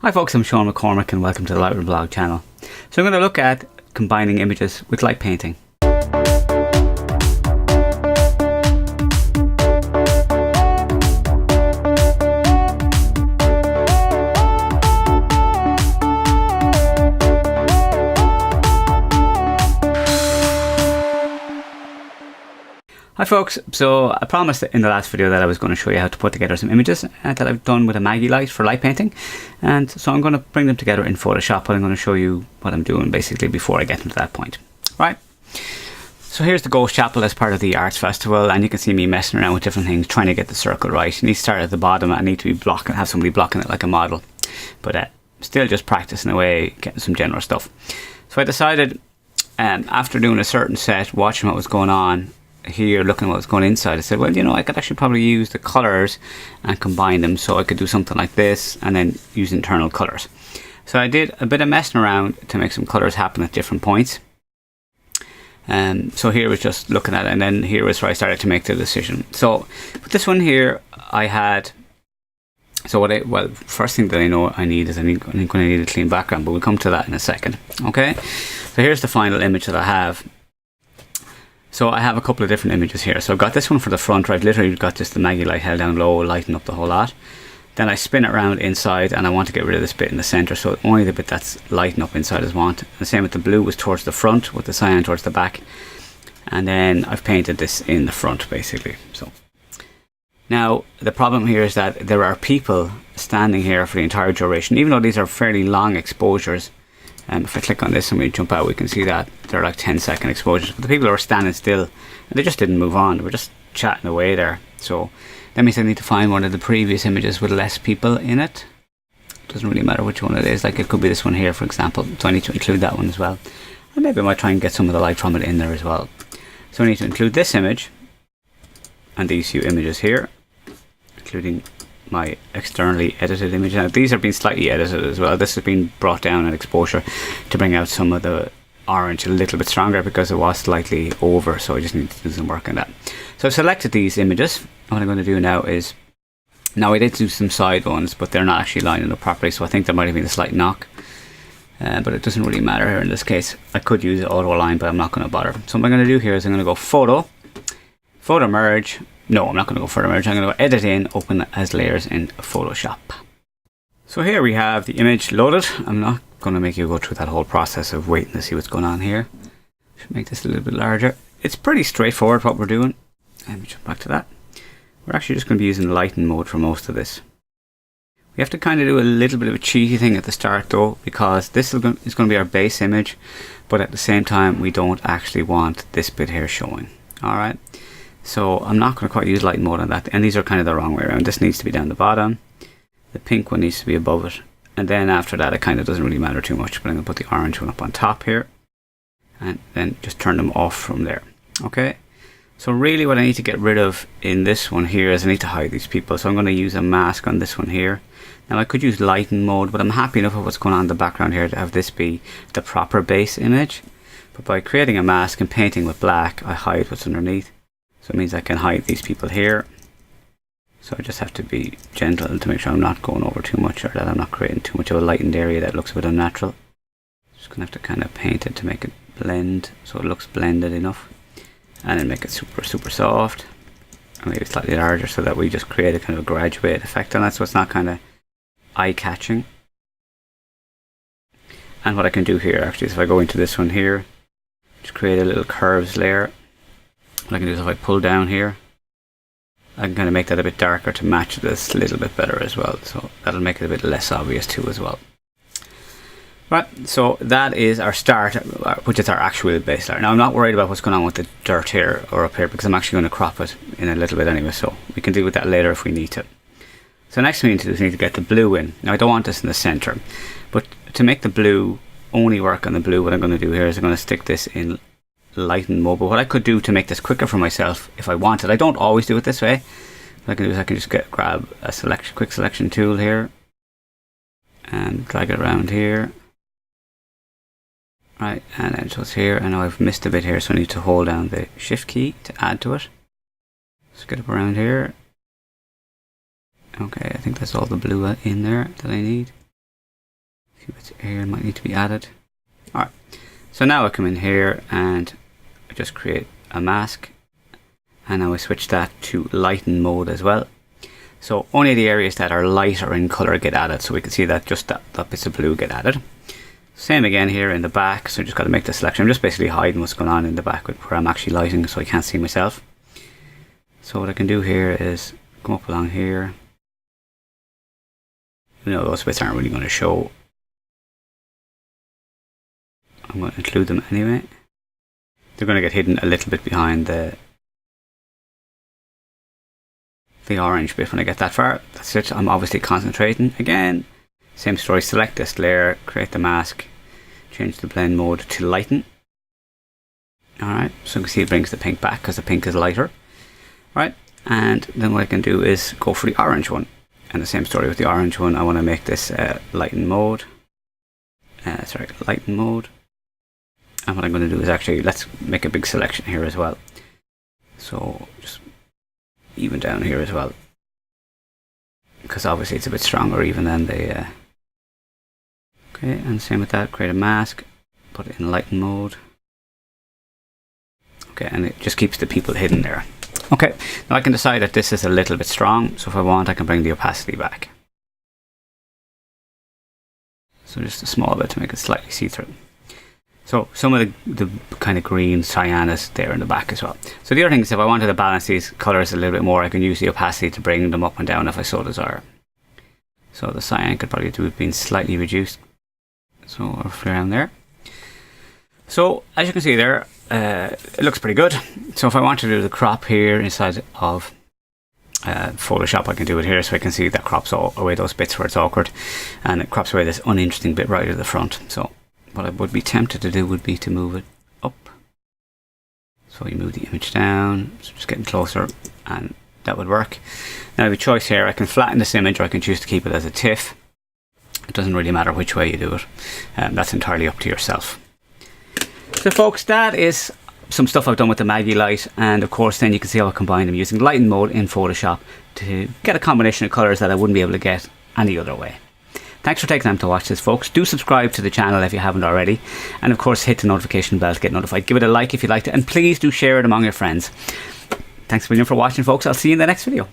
Hi folks, I'm Sean McCormick and welcome to the Lighten blog channel. So I'm going to look at combining images with light painting. Hi folks, so I promised in the last video that I was going to show you how to put together some images that I've done with a Magilight for light painting, and so I'm going to bring them together in Photoshop, but I'm going to show you what I'm doing basically before I get into that point. Right, so here's the Ghost Chapel as part of the Arts Festival, and you can see me messing around with different things, trying to get the circle right. You need to start at the bottom. I need to be have somebody blocking it like a model, but still just practicing away, getting some general stuff. So I decided, after doing a certain set, watching what was going on here, looking at what's going inside, I said, well, you know, I could actually probably use the colors and combine them, so I could do something like this and then use internal colors. So I did a bit of messing around to make some colors happen at different points. So here was just looking at it, and then here was where I started to make the decision. So with this one here, I had, first thing that I know I need is I'm going to need a clean background, but we'll come to that in a second. Okay, so here's the final image that I have. So I have a couple of different images here. So I've got this one for the front, where I've literally got just the Magilight held down low, lighten up the whole lot. Then I spin it around inside, and I want to get rid of this bit in the center, so only the bit that's lighten up inside is want. The same with the blue was towards the front, with the cyan towards the back. And then I've painted this in the front, basically. So now the problem here is that there are people standing here for the entire duration, even though these are fairly long exposures. If I click on this and we jump out, we can see that they're like 10-second exposures. But the people were standing still and they just didn't move on. They were just chatting away there. So that means I need to find one of the previous images with less people in it. Doesn't really matter which one it is. Like it could be this one here, for example. So I need to include that one as well. And maybe I might try and get some of the light from it in there as well. So I need to include this image and these few images here, including my externally edited image. Now these are being slightly edited as well. This has been brought down in exposure to bring out some of the orange a little bit stronger because it was slightly over, so I just need to do some work on that. So I've selected these images. What I'm going to do now is, now I did do some side ones, but they're not actually lining up properly, so I think there might have been a slight knock, but it doesn't really matter here in this case. I could use auto align, but I'm not going to bother. So what I'm going to do here is I'm going to go photo merge. No, I'm not going to go photo merge. I'm going to go edit in, open as layers in Photoshop. So here we have the image loaded. I'm not going to make you go through that whole process of waiting to see what's going on here. Should make this a little bit larger. It's pretty straightforward what we're doing. Let me jump back to that. We're actually just going to be using Lighten mode for most of this. We have to kind of do a little bit of a cheeky thing at the start though, because this is going to be our base image, but at the same time we don't actually want this bit here showing. Alright. So I'm not going to quite use light mode on that, and these are kind of the wrong way around. This needs to be down the bottom, the pink one needs to be above it, and then after that it kind of doesn't really matter too much, but I'm going to put the orange one up on top here and then just turn them off from there. Okay, so really what I need to get rid of in this one here is I need to hide these people, so I'm going to use a mask on this one here. Now I could use lighten mode, but I'm happy enough with what's going on in the background here to have this be the proper base image, but by creating a mask and painting with black I hide what's underneath. So it means I can hide these people here. So I just have to be gentle to make sure I'm not going over too much, or that I'm not creating too much of a lightened area that looks a bit unnatural. Just going to have to kind of paint it to make it blend so it looks blended enough. And then make it super soft. And maybe slightly larger so that we just create a kind of a graduated effect on that, so it's not kind of eye-catching. And what I can do here actually is if I go into this one here, just create a little curves layer. What I can do is if I pull down here, I can kind of make that a bit darker to match this a little bit better as well. So that'll make it a bit less obvious too as well. Right, so that is our start, which is our actual base layer. Now I'm not worried about what's going on with the dirt here or up here, because I'm actually going to crop it in a little bit anyway, so we can deal with that later if we need to. So next we need to do is we need to get the blue in. Now I don't want this in the center, but to make the blue only work on the blue, what I'm going to do here is I'm going to stick this in Lighten mode. But what I could do to make this quicker for myself if I wanted, I don't always do it this way. What I can do is I can just grab a quick selection tool here and drag it around here. Right, and then so it's here, and now I've missed a bit here, so I need to hold down the shift key to add to it. Let's get up around here. Okay, I think that's all the blue in there that I need. few bits here might need to be added. Alright, so now I come in here and I just create a mask, and now I switch that to lighten mode as well. So only the areas that are lighter in colour get added, so we can see that just that bits of blue get added. Same again here in the back, so I just got to make the selection. I'm just basically hiding what's going on in the back where I'm actually lighting, so I can't see myself. So what I can do here is come up along here. You know, those bits aren't really going to show. I'm going to include them anyway. They're going to get hidden a little bit behind the orange bit when I get that far. That's it. I'm obviously concentrating. Again, same story. Select this layer, create the mask, change the blend mode to lighten. Alright, so you can see it brings the pink back because the pink is lighter. Alright, and then what I can do is go for the orange one. And the same story with the orange one. I want to make this lighten mode. Lighten mode. And what I'm going to do is actually, let's make a big selection here as well. So just even down here as well, because obviously it's a bit stronger even than the okay, and same with that, create a mask, put it in lighten mode. Okay, and it just keeps the people hidden there. Okay, now I can decide that this is a little bit strong, so if I want I can bring the opacity back. So just a small bit to make it slightly see-through. So some of the kind of green cyan is there in the back as well. So the other thing is, if I wanted to balance these colours a little bit more, I can use the opacity to bring them up and down if I so desire. So the cyan could probably do with being slightly reduced. So roughly around there. So as you can see there, it looks pretty good. So if I want to do the crop here inside of Photoshop, I can do it here, so I can see that crops away those bits where it's awkward, and it crops away this uninteresting bit right at the front. So what I would be tempted to do would be to move it up. So you move the image down, so just getting closer, and that would work. Now I have a choice here. I can flatten this image, or I can choose to keep it as a TIFF. It doesn't really matter which way you do it. That's entirely up to yourself. So folks, that is some stuff I've done with the Magilight, and of course then you can see how I combine them using lighten mode in Photoshop to get a combination of colours that I wouldn't be able to get any other way. Thanks for taking time to watch this, folks. Do subscribe to the channel if you haven't already, and of course hit the notification bell to get notified. Give it a like if you liked it, and please do share it among your friends. Thanks a million for watching, folks. I'll see you in the next video.